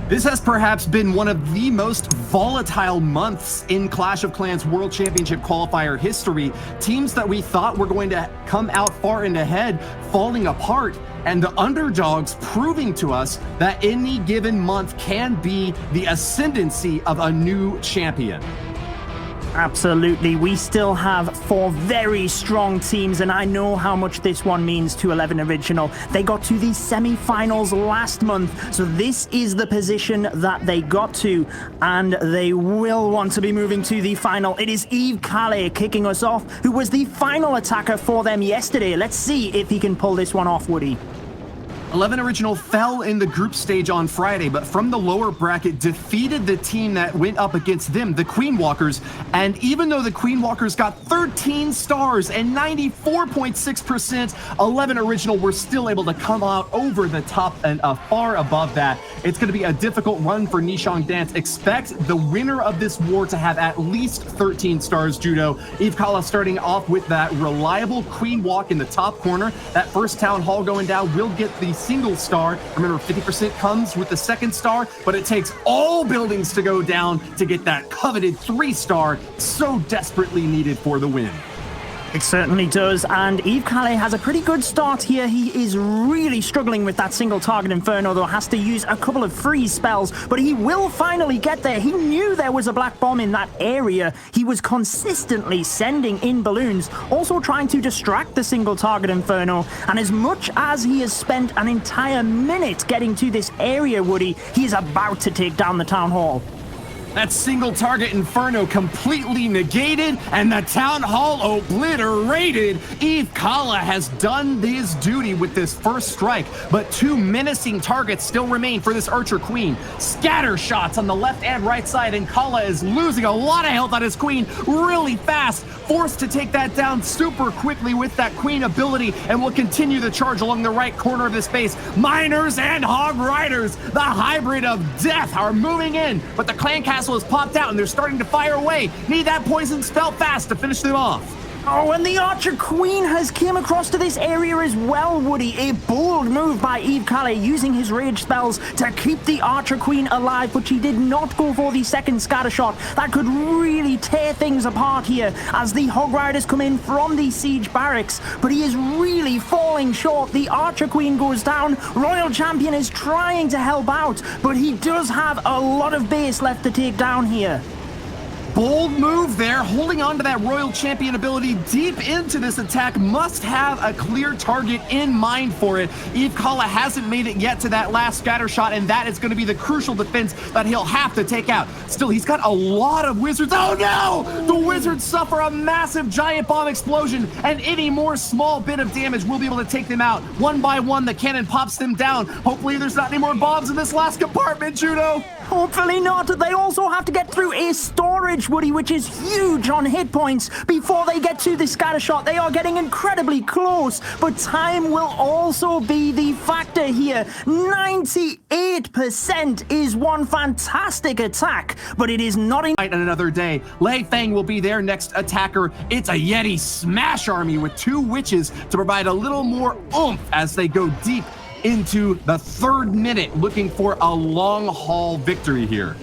This has perhaps been one of the most volatile months in Clash of Clans World Championship qualifier history. Teams that we thought were going to come out far and ahead falling apart, and the underdogs proving to us that any given month can be the ascendancy of a new champion. Absolutely. We still have 4 very strong teams, and I know how much this one means to 11 Original. They got to the semi-finals last month, so this is the position that they got to, and they will want to be moving to the final. It is Eve Calais kicking us off, who was the final attacker for them yesterday. Let's see if he can pull this one off, Woody. 11 Original fell in the group stage on Friday, but from the lower bracket defeated the team that went up against them, the Queen Walkers. And even though the Queen Walkers got 13 stars and 94.6%, 11 Original were still able to come out over the top and far above that. It's going to be a difficult run for Nishong Dance. Expect the winner of this war to have at least 13 stars, Judo. Eve Kala starting off with that reliable Queen Walk in the top corner. That first Town Hall going down will get the single star. Remember, 50% comes with the second star, but it takes all buildings to go down to get that coveted 3-star so desperately needed for the win. It certainly does, and Eve Calais has a pretty good start here. He is really struggling with that single target Inferno, though has to use a couple of freeze spells, but he will finally get there. He knew there was a black bomb in that area. He was consistently sending in balloons, also trying to distract the single target Inferno, and as much as he has spent an entire minute getting to this area, Woody, he is about to take down the Town Hall. That single target Inferno completely negated and the Town Hall obliterated. Eve Kala has done his duty with this first strike, but 2 menacing targets still remain for this Archer Queen. Scatter shots on the left and right side, and Kala is losing a lot of health on his Queen really fast, forced to take that down super quickly with that Queen ability, and will continue the charge along the right corner of this base. Miners and Hog Riders, the hybrid of death, are moving in, but the Clan Castle has popped out and they're starting to fire away. Need that poison spell fast to finish them off. Oh, and the Archer Queen has came across to this area as well, Woody. A bold move by Eve Calais using his rage spells to keep the Archer Queen alive, but she did not go for the second scatter shot. That could really tear things apart here as the Hog Riders come in from the siege barracks, but he is really falling short. The Archer Queen goes down. Royal Champion is trying to help out, but he does have a lot of base left to take down here. Bold move there, holding on to that Royal Champion ability deep into this attack. Must have a clear target in mind for it. Eve Kala hasn't made it yet to that last scatter shot, and that is going to be the crucial defense that he'll have to take out. Still, he's got a lot of wizards. Oh no! The wizards suffer a massive giant bomb explosion, and any more small bit of damage will be able to take them out. One by one, the cannon pops them down. Hopefully there's not any more bombs in this last compartment, Judo. Hopefully not. They also have to get through a storage, Woody, which is huge on hit points before they get to the scatter shot. They are getting incredibly close, but time will also be the factor here. 98% is one fantastic attack, but it is not enough. Another day. Lei Fang will be their next attacker. It's a Yeti smash army with 2 witches to provide a little more oomph as they go deep into the 3rd minute, looking for a long haul victory here.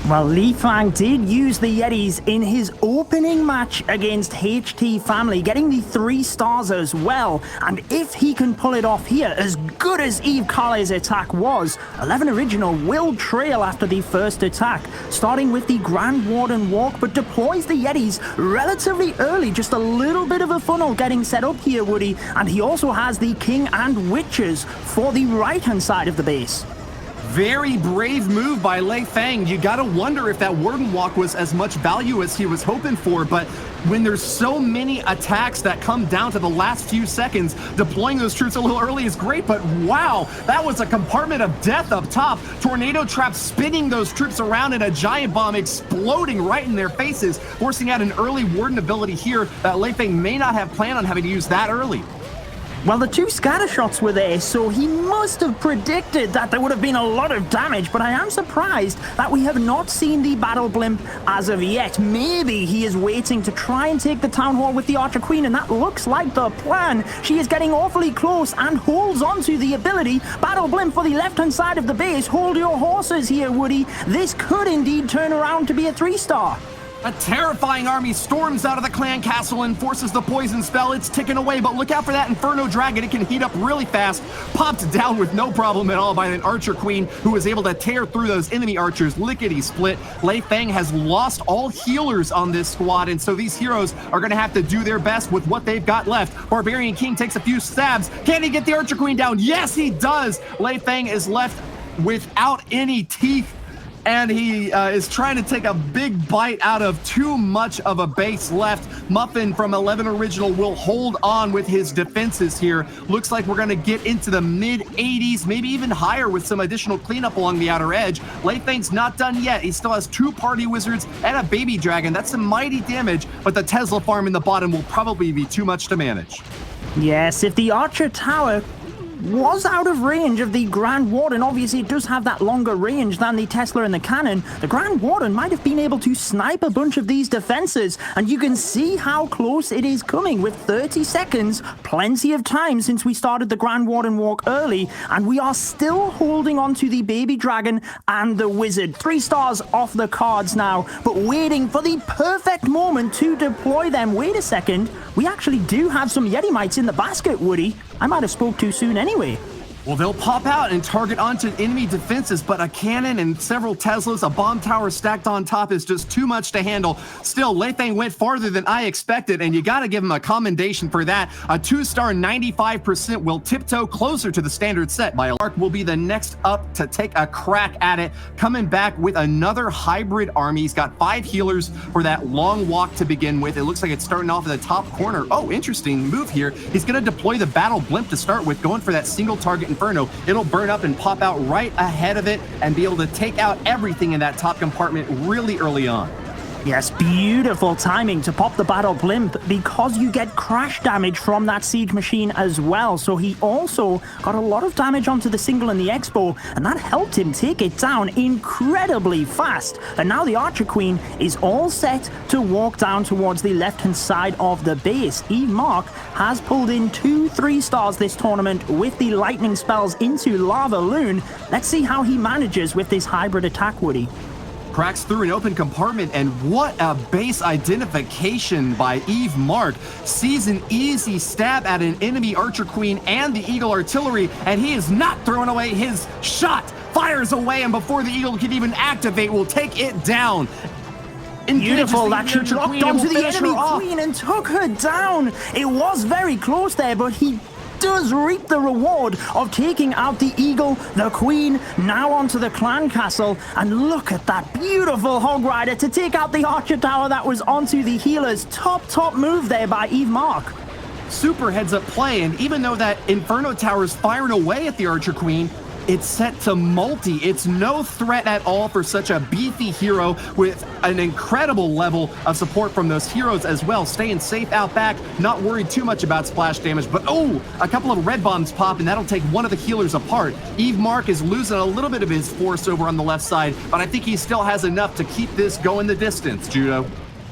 Well, Li Fang did use the Yetis in his opening match against HT Family, getting the 3 stars as well. And if he can pull it off here, as good as Eve Calais' attack was, 11 Original will trail after the first attack, starting with the Grand Warden Walk, but deploys the Yetis relatively early. Just a little bit of a funnel getting set up here, Woody. And he also has the King and Witches for the right-hand side of the base. Very brave move by Lei Fang. You gotta wonder if that Warden Walk was as much value as he was hoping for, but when there's so many attacks that come down to the last few seconds, deploying those troops a little early is great, but wow, that was a compartment of death up top. Tornado Trap spinning those troops around and a giant bomb exploding right in their faces, forcing out an early Warden ability here that Lei Fang may not have planned on having to use that early. Well, the 2 scatter shots were there, so he must have predicted that there would have been a lot of damage, but I am surprised that we have not seen the battle blimp as of yet. Maybe he is waiting to try and take the town hall with the Archer Queen, and that looks like the plan. She is getting awfully close and holds onto the ability. Battle blimp for the left-hand side of the base. Hold your horses here, Woody. This could indeed turn around to be a 3-star. A terrifying army storms out of the clan castle and forces the poison spell. It's ticking away, but look out for that Inferno Dragon. It can heat up really fast. Popped down with no problem at all by an Archer Queen who was able to tear through those enemy archers lickety-split. Lei Feng has lost all healers on this squad, and so these heroes are going to have to do their best with what they've got left. Barbarian King takes a few stabs. Can he get the Archer Queen down? Yes, he does. Lei Feng is left without any teeth, and he is trying to take a big bite out of too much of a base left. Muffin from 11 Original will hold on with his defenses here. Looks like we're going to get into the mid-80s, maybe even higher with some additional cleanup along the outer edge. Lei Feng's not done yet. He still has 2 party wizards and a baby dragon. That's some mighty damage, but the Tesla farm in the bottom will probably be too much to manage. Yes, if the Archer Tower was out of range of the Grand Warden. Obviously, it does have that longer range than the Tesla and the cannon. The Grand Warden might have been able to snipe a bunch of these defenses, and you can see how close it is coming with 30 seconds. Plenty of time since we started the Grand Warden walk early, and we are still holding on to the Baby Dragon and the Wizard. 3 stars off the cards now, but waiting for the perfect moment to deploy them. Wait a second, we actually do have some Yeti Mites in the basket, Woody. I might have spoke too soon anyway. Well, they'll pop out and target onto enemy defenses, but a cannon and several Teslas, a bomb tower stacked on top is just too much to handle. Still, Lei Feng went farther than I expected, and you got to give him a commendation for that. A 2-star 95% will tiptoe closer to the standard set. Mark will be the next up to take a crack at it, coming back with another hybrid army. He's got 5 healers for that long walk to begin with. It looks like it's starting off in the top corner. Oh, interesting move here. He's going to deploy the battle blimp to start with, going for that single target Inferno. It'll burn up and pop out right ahead of it and be able to take out everything in that top compartment really early on. Yes, beautiful timing to pop the battle blimp because you get crash damage from that siege machine as well. So he also got a lot of damage onto the single and the Expo, and that helped him take it down incredibly fast. And now the Archer Queen is all set to walk down towards the left-hand side of the base. Eve Mark has pulled in 2 3-stars this tournament with the lightning spells into Lava Loon. Let's see how he manages with this hybrid attack, Woody. Cracks through an open compartment, and what a base identification by Eve Mark. Sees an easy stab at an enemy Archer Queen and the Eagle Artillery, and he is not throwing away his shot. Fires away, and before the Eagle can even activate, will take it down. Beautiful, that she locked onto the enemy queen and took her down. It was very close there, but he does reap the reward of taking out the Eagle, the Queen, now onto the clan castle. And look at that beautiful Hog Rider to take out the Archer Tower that was onto the healers. Top move there by Eve Mark. Super heads up play, and even though that Inferno Tower is firing away at the Archer Queen, it's set to multi. It's no threat at all for such a beefy hero with an incredible level of support from those heroes as well. Staying safe out back, not worried too much about splash damage, but oh, a couple of red bombs pop and that'll take one of the healers apart. Eve Mark is losing a little bit of his force over on the left side, but I think he still has enough to keep this going the distance, Judo.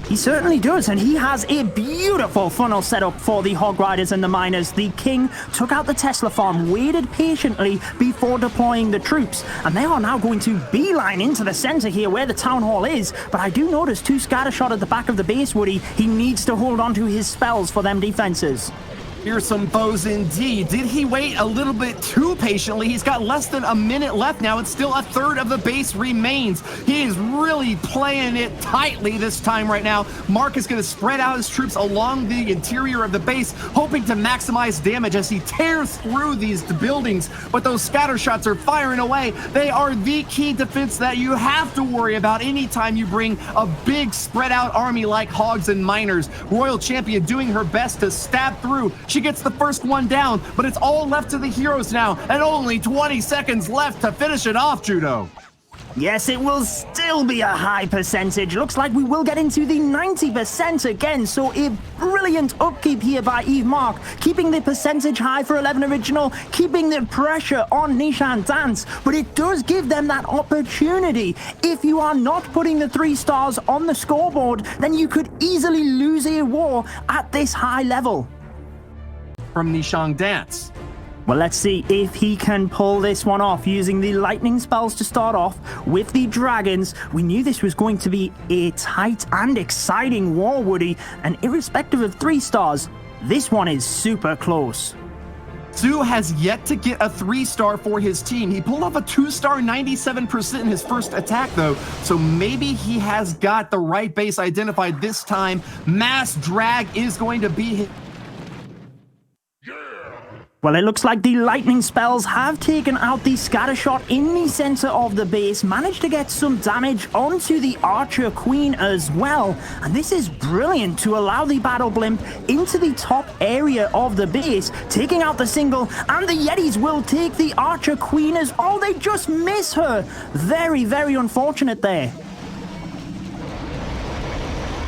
He certainly does, and he has a beautiful funnel set up for the Hog Riders and the Miners. The King took out the Tesla farm, waited patiently before deploying the troops, and they are now going to beeline into the center here where the Town Hall is. But I do notice 2 scattershot at the back of the base, Woody. He needs to hold on to his spells for them defenses. Fearsome foes indeed. Did he wait a little bit too patiently? He's got less than a minute left now. It's still a third of the base remains. He is really playing it tightly this time right now. Mark is going to spread out his troops along the interior of the base, hoping to maximize damage as he tears through these buildings. But those scatter shots are firing away. They are the key defense that you have to worry about anytime you bring a big spread out army like Hogs and Miners. Royal Champion doing her best to stab through. She gets the first one down, but it's all left to the heroes now, and only 20 seconds left to finish it off, Judo. Yes, it will still be a high percentage. Looks like we will get into the 90% again. So a brilliant upkeep here by Eve Mark, keeping the percentage high for 11 Original, keeping the pressure on Nishan Dance. But it does give them that opportunity. If you are not putting the 3 stars on the scoreboard, then you could easily lose a war at this high level. From Nishan Dance. Well, let's see if he can pull this one off using the lightning spells to start off with the dragons. We knew this was going to be a tight and exciting war, Woody, and irrespective of 3 stars, this one is super close. Su has yet to get a 3-star for his team. He pulled off a 2-star 97% in his first attack, though, so maybe he has got the right base identified this time. Mass drag is going to be his. Well, it looks like the lightning spells have taken out the scatter shot in the center of the base, managed to get some damage onto the archer queen as well. And this is brilliant to allow the battle blimp into the top area of the base, taking out the single, and the Yetis will take the archer queen as, oh, they just miss her. Very, very unfortunate there.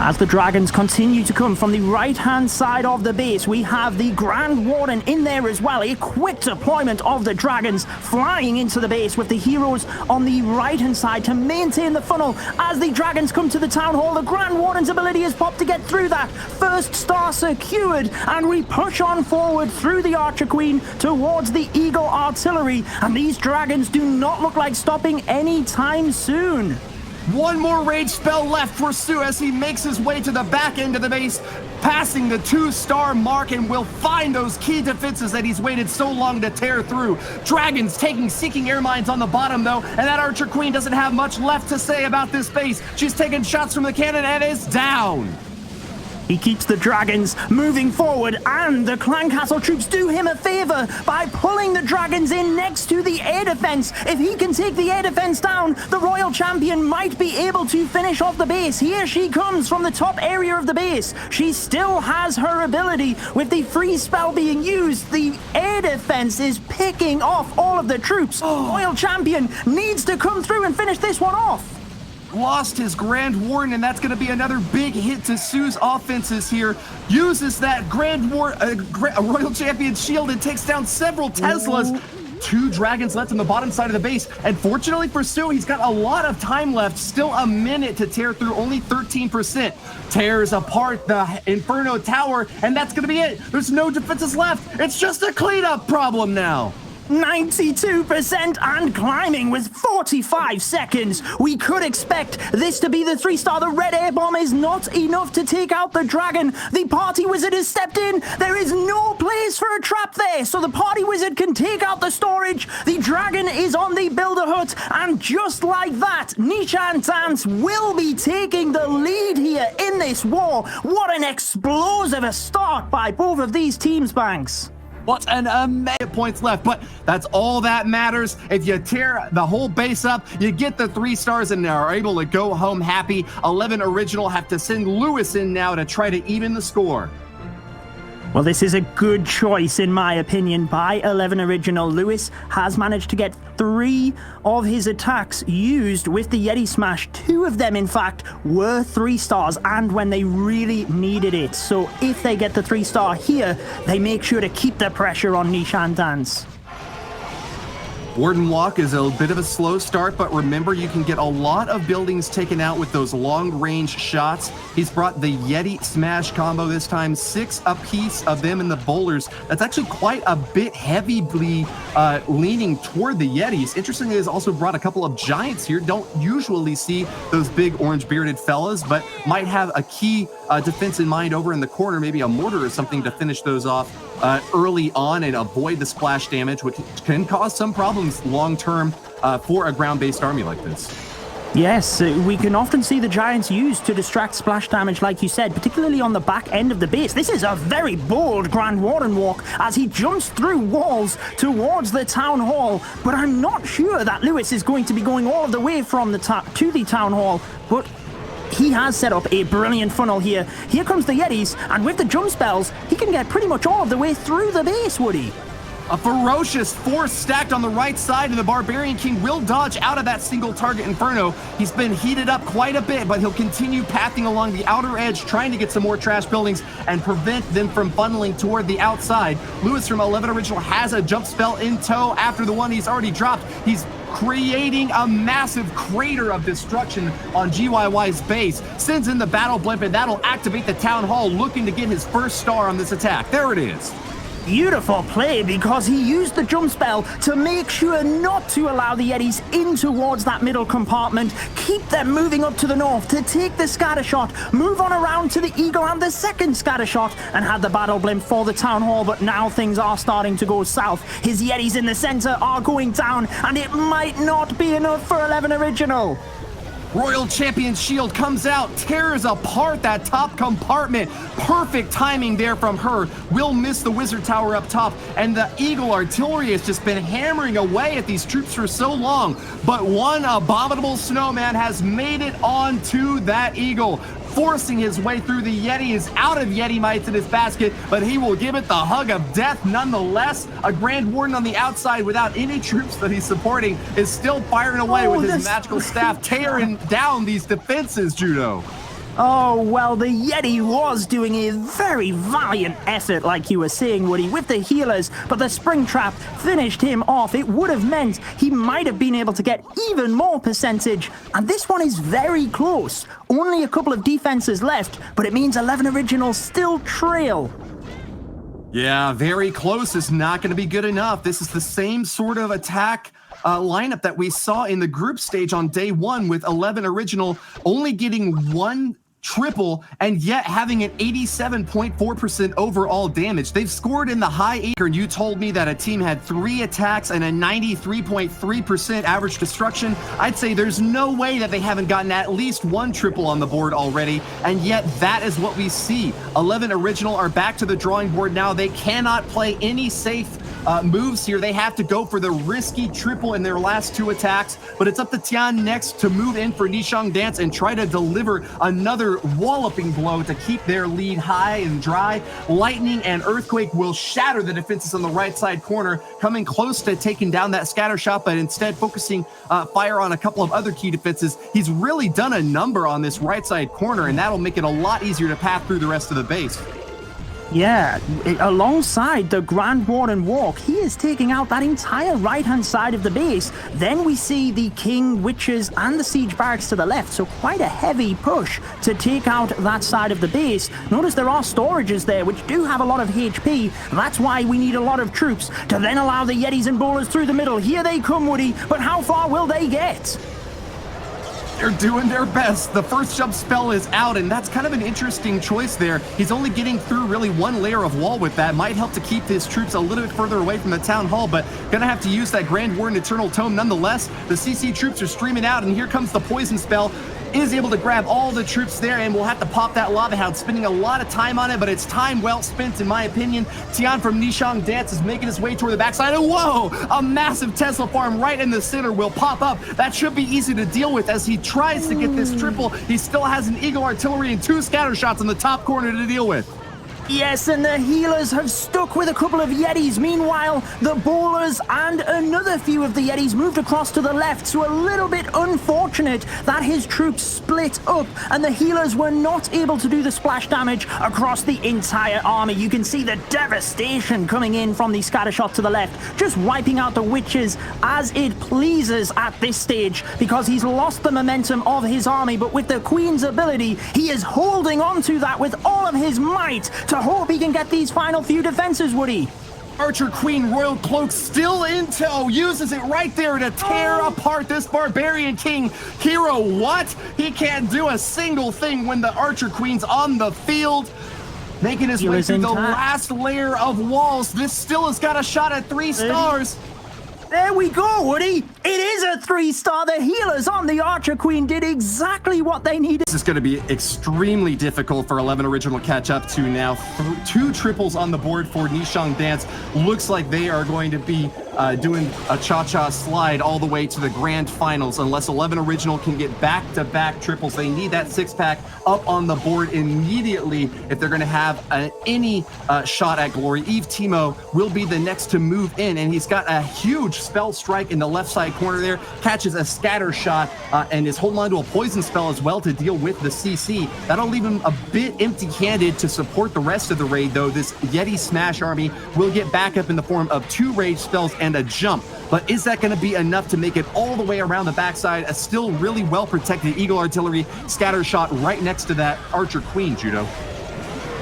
As the dragons continue to come from the right-hand side of the base, we have the Grand Warden in there as well. A quick deployment of the dragons flying into the base with the heroes on the right-hand side to maintain the funnel. As the dragons come to the town hall, the Grand Warden's ability is popped to get through that. First star secured, and we push on forward through the Archer Queen towards the Eagle Artillery. And these dragons do not look like stopping anytime soon. One more rage spell left for Su as he makes his way to the back end of the base, passing the 2-star mark, and will find those key defenses that he's waited so long to tear through. Dragons taking seeking air mines on the bottom, though, and that Archer Queen doesn't have much left to say about this base. She's taking shots from the cannon and is down. He keeps the dragons moving forward, and the Clan Castle troops do him a favor by pulling the dragons in next to the air defense. If he can take the air defense down, the Royal Champion might be able to finish off the base. Here she comes from the top area of the base. She still has her ability. With the freeze spell being used, the air defense is picking off all of the troops. Royal Champion needs to come through and finish this one off. Lost his Grand Warden, and that's going to be another big hit to Su's offenses here. Uses that Royal Champion shield and takes down several Teslas. 2 dragons left on the bottom side of the base, and fortunately for Su, he's got a lot of time left. Still a minute to tear through, only 13%. Tears apart the Inferno Tower, and that's going to be it. There's no defenses left. It's just a cleanup problem now. 92% and climbing with 45 seconds. We could expect this to be the 3-star. The red air bomb is not enough to take out the dragon. The party wizard has stepped in. There is no place for a trap there, so the party wizard can take out the storage. The dragon is on the builder hut, and just like that, Nishan Dance will be taking the lead here in this war. What an explosive start by both of these teams, Banks. What an amazing points left, but that's all that matters. If you tear the whole base up, you get the 3 stars and are able to go home happy. 11 Original have to send Lewis in now to try to even the score. Well, this is a good choice, in my opinion, by 11 Original. Lewis has managed to get 3 of his attacks used with the Yeti Smash. 2 of them, in fact, were 3 stars, and when they really needed it. So if they get the 3-star here, they make sure to keep the pressure on Nishan Dance. Warden Walk is a bit of a slow start, but remember, you can get a lot of buildings taken out with those long-range shots. He's brought the Yeti Smash combo this time, 6 apiece of them in the boulders. That's actually quite a bit heavily leaning toward the Yetis. Interestingly, he's also brought a couple of giants here. Don't usually see those big orange-bearded fellas, but might have a key defense in mind over in the corner, maybe a mortar or something to finish those off early on and avoid the splash damage, which can cause some problems long-term for a ground-based army like this. Yes, we can often see the giants used to distract splash damage, like you said, particularly on the back end of the base. This is a very bold Grand Warden walk as he jumps through walls towards the town hall. But I'm not sure that Lewis is going to be going all the way from the to the town hall. But he has set up a brilliant funnel here. Here comes the Yetis, and with the jump spells, he can get pretty much all of the way through the base, Woody. A ferocious force stacked on the right side, and the Barbarian King will dodge out of that single target Inferno. He's been heated up quite a bit, but he'll continue pathing along the outer edge, trying to get some more trash buildings and prevent them from funneling toward the outside. Lewis from 11 Original has a jump spell in tow after the one he's already dropped. He's creating a massive crater of destruction on GYY's base. Sends in the battle blimp, and that'll activate the Town Hall, looking to get his first star on this attack. There it is. Beautiful play, because he used the jump spell to make sure not to allow the Yetis in towards that middle compartment, keep them moving up to the north to take the scatter shot, move on around to the Eagle and the second scatter shot, and had the battle blimp for the Town Hall. But now things are starting to go south. His Yetis in the center are going down, and it might not be enough for 11 Original. Royal Champion Shield comes out, tears apart that top compartment. Perfect timing there from her. Will miss the Wizard Tower up top, and the Eagle Artillery has just been hammering away at these troops for so long. But one abominable snowman has made it onto that Eagle, forcing his way through. The Yeti is out of Yeti mites in his basket, but he will give it the hug of death nonetheless. A Grand Warden on the outside without any troops that he's supporting is still firing away with his magical staff, tearing down these defenses, Judo. Oh, well, the Yeti was doing a very valiant effort, like you were saying, Woody, with the healers, but the spring trap finished him off. It would have meant he might have been able to get even more percentage, and this one is very close. Only a couple of defenses left, but it means 11 Originals still trail. Yeah, very close is not going to be good enough. This is the same sort of attack lineup that we saw in the group stage on day one, with 11 Original only getting one triple and yet having an 87.4% overall damage. They've scored in the high 8, and you told me that a team had 3 attacks and a 93.3% average destruction. I'd say there's no way that they haven't gotten at least one triple on the board already, and yet that is what we see. 11 Original are back to the drawing board now. They cannot play any safe moves here. They have to go for the risky triple in their last 2 attacks, but it's up to Tian next to move in for Nishang Dance and try to deliver another walloping blow to keep their lead high and dry. Lightning and Earthquake will shatter the defenses on the right side corner, coming close to taking down that scatter shot, but instead focusing fire on a couple of other key defenses. He's really done a number on this right side corner, and that'll make it a lot easier to path through the rest of the base. Yeah, alongside the Grand Warden Walk, he is taking out that entire right-hand side of the base. Then we see the King, Witches, and the Siege Barracks to the left, so quite a heavy push to take out that side of the base. Notice there are storages there, which do have a lot of HP. That's why we need a lot of troops to then allow the Yetis and Bowlers through the middle. Here they come, Woody, but how far will they get? They're doing their best. The first jump spell is out, and that's kind of an interesting choice there. He's only getting through really one layer of wall with that. Might help to keep his troops a little bit further away from the Town Hall, but gonna have to use that Grand Warden Eternal Tome nonetheless. The CC troops are streaming out, and here comes the poison spell. Is able to grab all the troops there, and we'll have to pop that Lava Hound, spending a lot of time on it, but it's time well spent in my opinion. Tian from Nishang Dance is making his way toward the backside, and whoa! A massive Tesla farm right in the center will pop up. That should be easy to deal with as he tries to get this triple. He still has an Eagle Artillery and 2 scatter shots in the top corner to deal with. Yes, and the healers have stuck with a couple of Yetis. Meanwhile, the Bowlers and another few of the Yetis moved across to the left, so a little bit unfortunate that his troops split up and the healers were not able to do the splash damage across the entire army. You can see the devastation coming in from the scatter shot to the left, just wiping out the Witches as it pleases at this stage, because he's lost the momentum of his army, but with the Queen's ability, he is holding on to that with all of his might to hope he can get these final few defenses, Woody. Archer Queen Royal Cloak still in tow, uses it right there to tear apart this Barbarian King. Hero, what? He can't do a single thing when the Archer Queen's on the field. Making his way through the last layer of walls. This still has got a shot at 3 stars. There we go, Woody. It is a 3-star. The healers on the Archer Queen did exactly what they needed. This is going to be extremely difficult for 11 Original catch up to now. 2 triples on the board for Nishang Dance. Looks like they are going to be doing a cha-cha slide all the way to the grand finals. Unless 11 Original can get back-to-back triples, they need that six-pack up on the board immediately if they're going to have any shot at glory. Eve Timo will be the next to move in, and he's got a huge spell strike in the left side corner there, catches a scatter shot, and is holding on to a poison spell as well to deal with the CC. That'll leave him a bit empty-handed to support the rest of the raid, though. This Yeti Smash army will get backup in the form of 2 rage spells and a jump. But is that going to be enough to make it all the way around the backside? A still really well-protected Eagle Artillery scatter shot right next to that Archer Queen, Judo.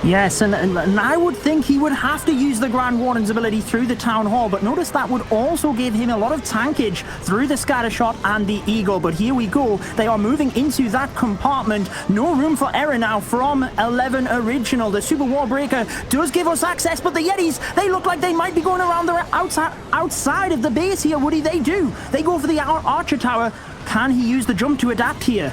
Yes, and I would think he would have to use the Grand Warden's ability through the Town Hall, but notice that would also give him a lot of tankage through the Scatter Shot and the Eagle. But here we go. They are moving into that compartment. No room for error now from 11 Original. The Super War Breaker does give us access, but the Yetis, they look like they might be going around the outside of the base here, Woody. They do. They go for the Archer Tower. Can he use the jump to adapt here?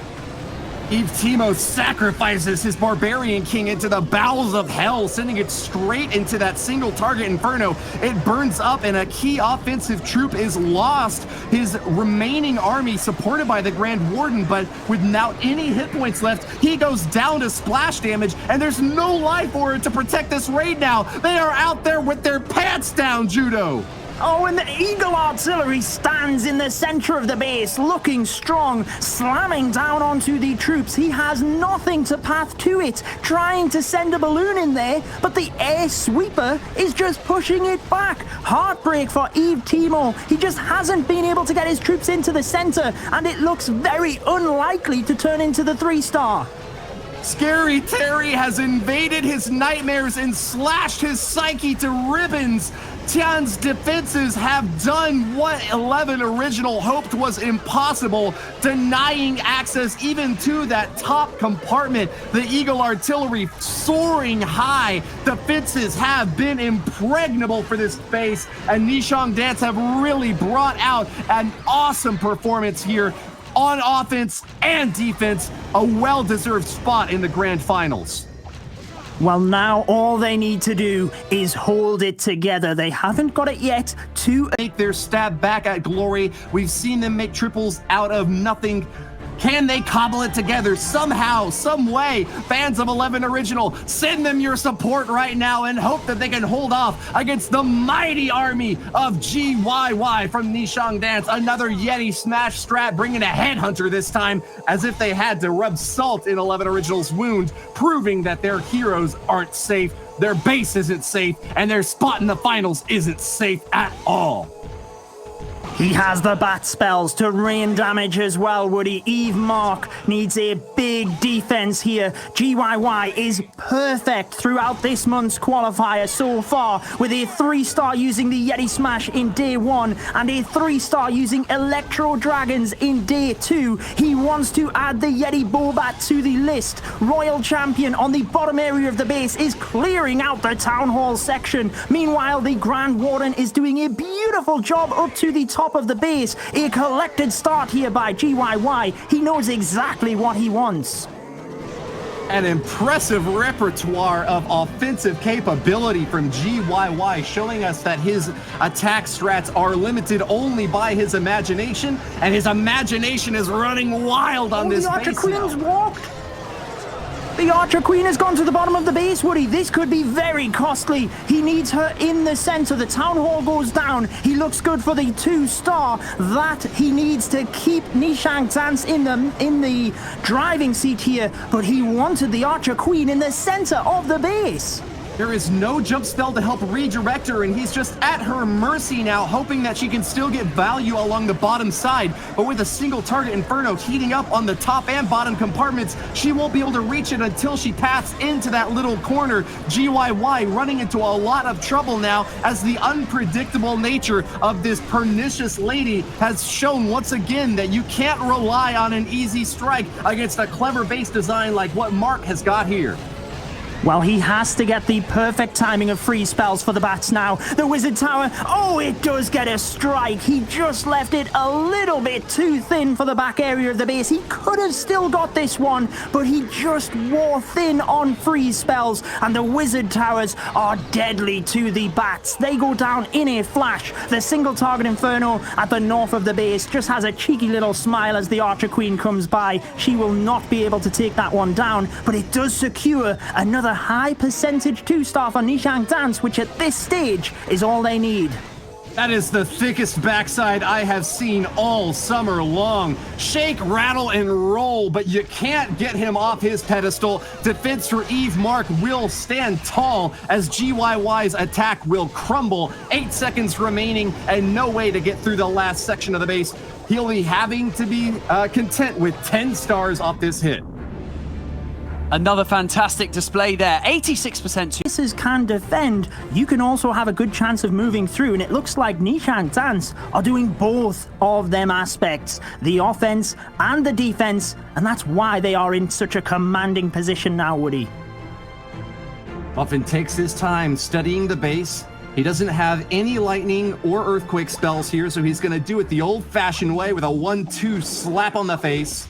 Eve Timo sacrifices his Barbarian King into the bowels of hell, sending it straight into that single target Inferno. It burns up and a key offensive troop is lost. His remaining army, supported by the Grand Warden, but without any hit points left, he goes down to splash damage, and there's no life order to protect this raid now. They are out there with their pants down, Judo. Oh, and the Eagle Artillery stands in the center of the base, looking strong, slamming down onto the troops. He has nothing to path to it, trying to send a balloon in there, but the air sweeper is just pushing it back. Heartbreak for Eve Timo. He just hasn't been able to get his troops into the center, and it looks very unlikely to turn into the 3-star. Scary Terry has invaded his nightmares and slashed his psyche to ribbons. Tian's defenses have done what 11 Original hoped was impossible, denying access even to that top compartment. The Eagle Artillery soaring high. Defenses have been impregnable for this base, and Nishang Dance have really brought out an awesome performance here on offense and defense. A well-deserved spot in the grand finals. Well, now all they need to do is hold it together. They haven't got it yet to make their stab back at glory. We've seen them make triples out of nothing. Can they cobble it together somehow, some way? Fans of 11 Original, send them your support right now and hope that they can hold off against the mighty army of GYY from Nishang Dance. Another Yeti Smash strat, bringing a headhunter this time, as if they had to rub salt in 11 Original's wound, proving that their heroes aren't safe, their base isn't safe, and their spot in the finals isn't safe at all. He has the bat spells to rain damage as well, Woody. Eve Mark needs a big defense here. GYY is perfect throughout this month's qualifier so far, with a 3-star using the Yeti Smash in day 1 and a 3-star using Electro Dragons in day 2. He wants to add the Yeti Bobat to the list. Royal Champion on the bottom area of the base is clearing out the Town Hall section. Meanwhile, the Grand Warden is doing a beautiful job up to the top of the base. A collected start here by GYY. He knows exactly what he wants. An impressive repertoire of offensive capability from GYY, showing us that his attack strats are limited only by his imagination, and his imagination is running wild on this base. The Archer Queen's walked. The Archer Queen has gone to the bottom of the base, Woody. This could be very costly. He needs her in the center. The Town Hall goes down. He looks good for the 2-star. That he needs to keep Nishang Dance in the driving seat here, but he wanted the Archer Queen in the center of the base. There is no jump spell to help redirect her, and he's just at her mercy now, hoping that she can still get value along the bottom side. But with a single target Inferno heating up on the top and bottom compartments, she won't be able to reach it until she passes into that little corner. GYY running into a lot of trouble now, as the unpredictable nature of this pernicious lady has shown once again that you can't rely on an easy strike against a clever base design like what Mark has got here. Well, he has to get the perfect timing of freeze spells for the bats now. The Wizard Tower, oh, it does get a strike. He just left it a little bit too thin for the back area of the base. He could have still got this one, but he just wore thin on freeze spells, and the Wizard Towers are deadly to the bats. They go down in a flash. The single target Inferno at the north of the base just has a cheeky little smile as the Archer Queen comes by. She will not be able to take that one down, but it does secure another high percentage 2-star for Nishang Dance, which at this stage is all they need. That is the thickest backside I have seen all summer long. Shake, rattle, and roll, but you can't get him off his pedestal. Defense for Eve Mark will stand tall as GYY's attack will crumble. 8 seconds remaining and no way to get through the last section of the base. He'll be having to be content with 10 stars off this hit. Another fantastic display there. 86% to Bases can defend. You can also have a good chance of moving through, and it looks like Nishang Dance are doing both of them aspects, the offense and the defense, and that's why they are in such a commanding position now, Woody. Muffin takes his time studying the base. He doesn't have any lightning or earthquake spells here, so he's going to do it the old-fashioned way with a 1-2 slap on the face.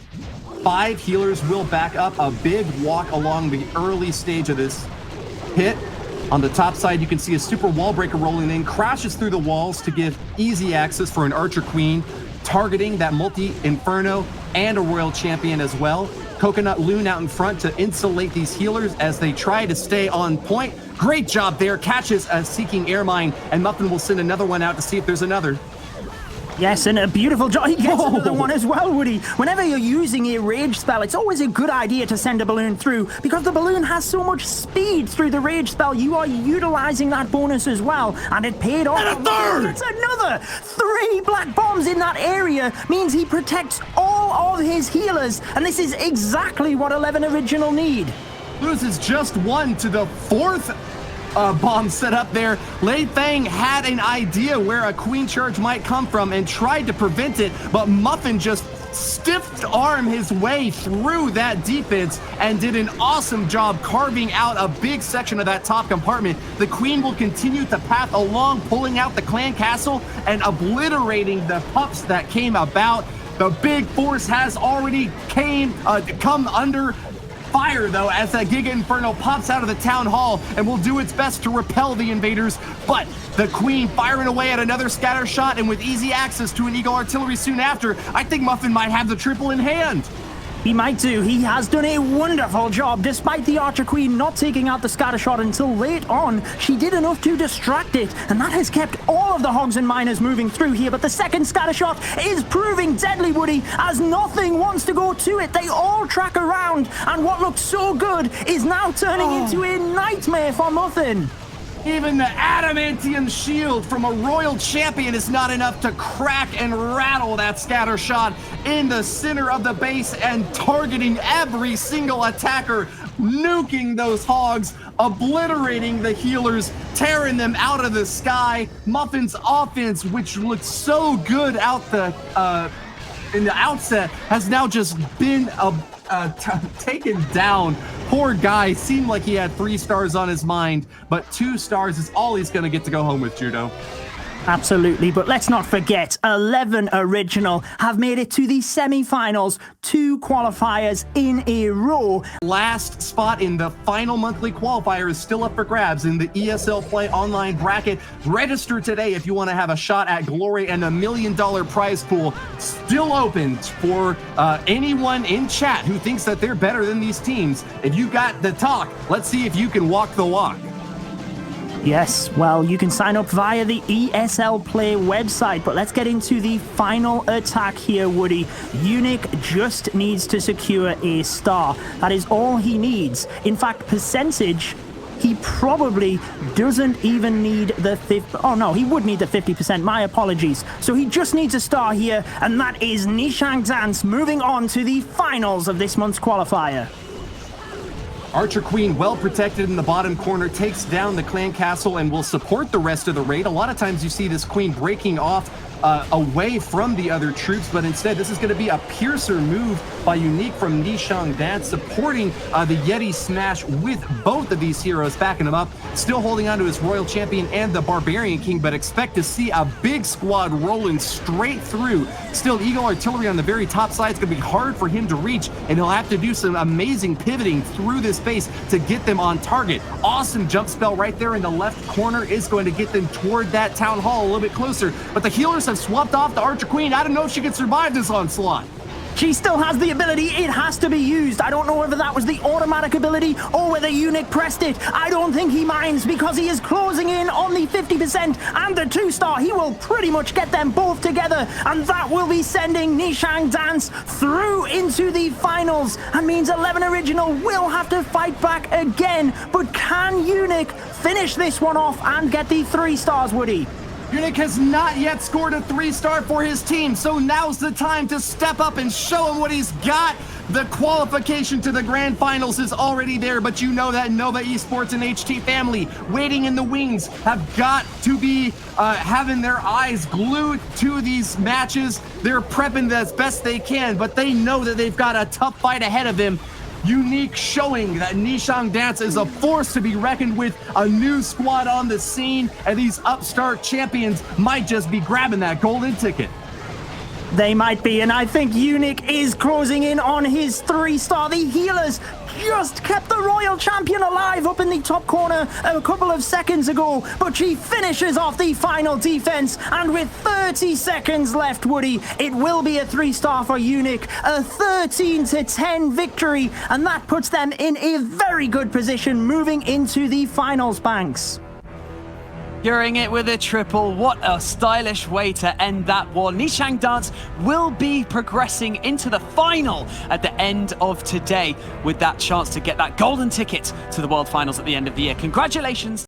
5 healers will back up a big walk along the early stage of this hit. On the top side, you can see a super wall breaker rolling in, crashes through the walls to give easy access for an Archer Queen, targeting that multi-Inferno and a Royal Champion as well. Coconut Loon out in front to insulate these healers as they try to stay on point. Great job there, catches a Seeking Air Mine, and Muffin will send another one out to see if there's another. Yes, and a beautiful job. He gets another one as well, Woody. Whenever you're using a rage spell, it's always a good idea to send a balloon through, because the balloon has so much speed through the rage spell. You are utilizing that bonus as well, and it paid off. And a third! It's another! 3 black bombs in that area means he protects all of his healers, and this is exactly what 11 Original need. Loses just 1 to the 4th bomb set up there. Lei Fang had an idea where a queen charge might come from and tried to prevent it, but Muffin just stiff arm his way through that defense and did an awesome job carving out a big section of that top compartment. The queen will continue to path along, pulling out the clan castle and obliterating the pups that came about. The big force has already come under fire, though, as that Giga Inferno pops out of the town hall and will do its best to repel the invaders. But the queen firing away at another scatter shot, and with easy access to an Eagle Artillery soon after, I think Muffin might have the triple in hand. He might do. He has done a wonderful job. Despite the Archer Queen not taking out the scatter shot until late on, she did enough to distract it, and that has kept all of the hogs and miners moving through here. But the second scatter shot is proving deadly, Woody, as nothing wants to go to it. They all track around, and what looked so good is now turning into a nightmare for Muffin. Even the adamantium shield from a Royal Champion is not enough to crack and rattle that scatter shot in the center of the base and targeting every single attacker, nuking those hogs, obliterating the healers, tearing them out of the sky. Muffin's offense, which looked so good out in the outset, has now just been taken down. Poor guy, seemed like he had 3 stars on his mind, but 2 stars is all he's gonna get to go home with, Judo. Absolutely, but let's not forget, 11 Original have made it to the semi-finals, 2 qualifiers in a row. Last spot in the final monthly qualifier is still up for grabs in the ESL Play Online bracket. Register today if you want to have a shot at glory, and $1 million prize pool still open for anyone in chat who thinks that they're better than these teams. If you got the talk, let's see if you can walk the walk. Yes, well, you can sign up via the ESL Play website, but let's get into the final attack here, Woody. Unique just needs to secure a star. That is all he needs. In fact, percentage, he probably doesn't even need the 50. Oh no, he would need the 50%, my apologies. So he just needs a star here, and that is Nishang Dance moving on to the finals of this month's qualifier. Archer Queen, well protected in the bottom corner, takes down the clan castle and will support the rest of the raid. A lot of times you see this queen breaking off away from the other troops, but instead this is going to be a piercer move by Unique from Nishang Dance, supporting the Yeti smash with both of these heroes, backing him up, still holding on to his Royal Champion and the Barbarian King, but expect to see a big squad rolling straight through. Still, Eagle Artillery on the very top side is going to be hard for him to reach, and he'll have to do some amazing pivoting through this base to get them on target. Awesome jump spell right there in the left corner is going to get them toward that Town Hall a little bit closer, but the healers have swapped off the Archer Queen. I don't know if she can survive this onslaught. She still has the ability. It has to be used. I don't know whether that was the automatic ability or whether Unique pressed it. I don't think he minds because he is closing in on the 50% and the 2-star. He will pretty much get them both together, and that will be sending Nishang Dance through into the finals, and means 11 Original will have to fight back again. But can Unique finish this one off and get the 3 stars, Woody? Unique has not yet scored a 3-star for his team, so now's the time to step up and show him what he's got. The qualification to the grand finals is already there, but you know that Nova Esports and HT family waiting in the wings have got to be having their eyes glued to these matches. They're prepping as best they can, but they know that they've got a tough fight ahead of them. Unique showing that Nishang Dance is a force to be reckoned with, a new squad on the scene, and these upstart champions might just be grabbing that golden ticket. They might be, and I think Unique is closing in on his 3-star. The healers just kept the Royal Champion alive up in the top corner a couple of seconds ago, but she finishes off the final defense, and with 30 seconds left, Woody, it will be a 3-star for Unique, a 13-10 victory, and that puts them in a very good position moving into the finals, Banks. Securing it with a triple. What a stylish way to end that one. Nishang Dance will be progressing into the final at the end of today with that chance to get that golden ticket to the World Finals at the end of the year. Congratulations.